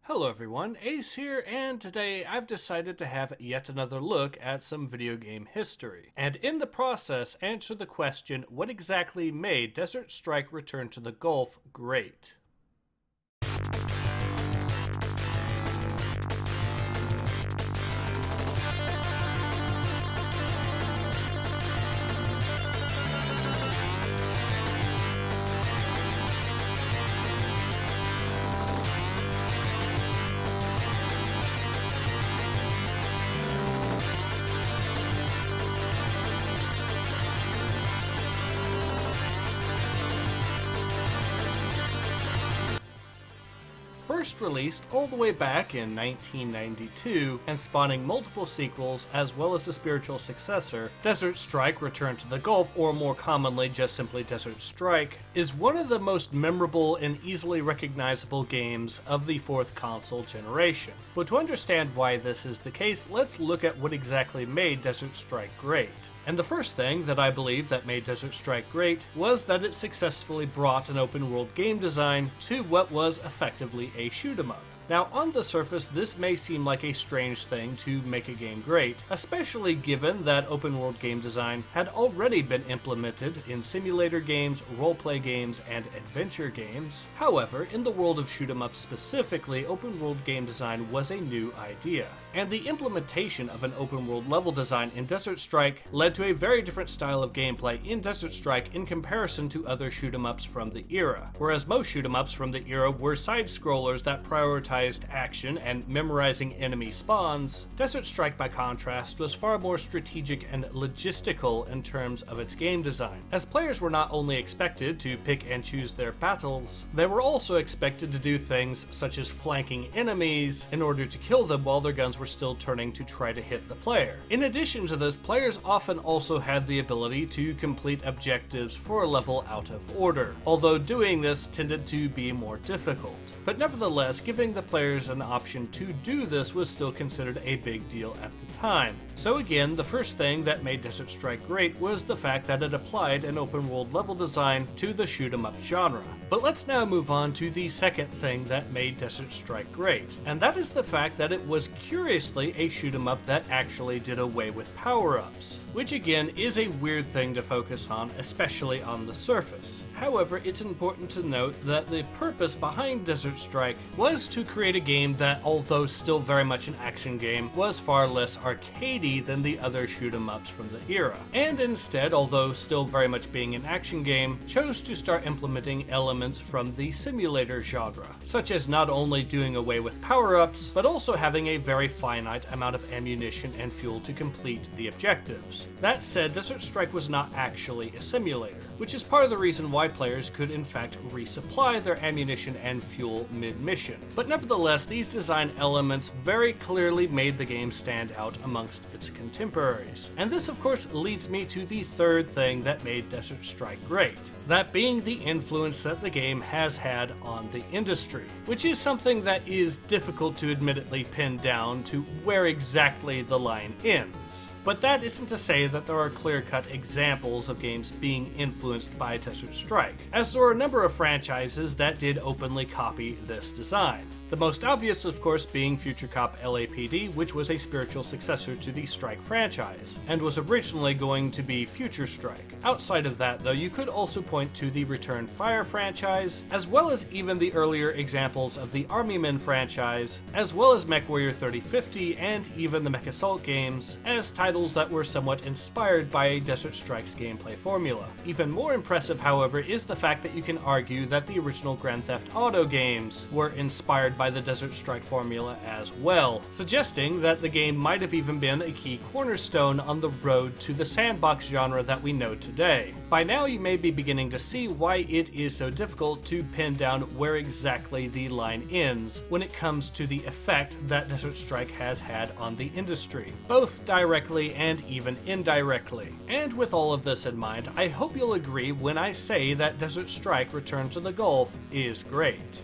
Hello everyone, Ace here, and today I've decided to have yet another look at some video game history, and in the process answer the question, what exactly made Desert Strike Return to the Gulf great? First released all the way back in 1992 and spawning multiple sequels as well as the spiritual successor, Desert Strike Return to the Gulf, or more commonly just simply Desert Strike, is one of the most memorable and easily recognizable games of the fourth console generation. But to understand why this is the case, let's look at what exactly made Desert Strike great. And the first thing that I believe that made Desert Strike great was that it successfully brought an open-world game design to what was effectively a shoot-'em-up. Now, on the surface, this may seem like a strange thing to make a game great, especially given that open-world game design had already been implemented in simulator games, role-play games, and adventure games. However, in the world of shoot-'em-ups specifically, open-world game design was a new idea. And the implementation of an open-world level design in Desert Strike led to a very different style of gameplay in Desert Strike in comparison to other shoot-'em-ups from the era. Whereas most shoot-'em-ups from the era were side-scrollers that prioritized action and memorizing enemy spawns, Desert Strike by contrast was far more strategic and logistical in terms of its game design, as players were not only expected to pick and choose their battles, they were also expected to do things such as flanking enemies in order to kill them while their guns were still turning to try to hit the player. In addition to this, players often also had the ability to complete objectives for a level out of order, although doing this tended to be more difficult. But nevertheless, giving the players an option to do this was still considered a big deal at the time. So again, the first thing that made Desert Strike great was the fact that it applied an open world level design to the shoot-'em-up genre. But let's now move on to the second thing that made Desert Strike great, and that is the fact that it was curiously a shoot-'em-up that actually did away with power-ups, which again is a weird thing to focus on, especially on the surface. However, it's important to note that the purpose behind Desert Strike was to create a game that, although still very much an action game, was far less arcadey than the other shoot-'em-ups from the era, and instead, although still very much being an action game, chose to start implementing elements from the simulator genre, such as not only doing away with power-ups, but also having a very finite amount of ammunition and fuel to complete the objectives. That said, Desert Strike was not actually a simulator, which is part of the reason why players could in fact resupply their ammunition and fuel mid-mission. But nevertheless, these design elements very clearly made the game stand out amongst its contemporaries. And this of course leads me to the third thing that made Desert Strike great, that being the influence that the game has had on the industry, which is something that is difficult to admittedly pin down to where exactly the line ends. But that isn't to say that there are clear-cut examples of games being influenced by Desert Strike, as there are a number of franchises that did openly copy this design. The most obvious, of course, being Future Cop LAPD, which was a spiritual successor to the Strike franchise, and was originally going to be Future Strike. Outside of that, though, you could also point to the Return Fire franchise, as well as even the earlier examples of the Army Men franchise, as well as MechWarrior 3050 and even the Mech Assault games, as titles that were somewhat inspired by Desert Strike's gameplay formula. Even more impressive, however, is the fact that you can argue that the original Grand Theft Auto games were inspired by the Desert Strike formula as well, suggesting that the game might have even been a key cornerstone on the road to the sandbox genre that we know today. By now, you may be beginning to see why it is so difficult to pin down where exactly the line ends when it comes to the effect that Desert Strike has had on the industry, both directly and even indirectly. And with all of this in mind, I hope you'll agree when I say that Desert Strike Return to the Gulf is great.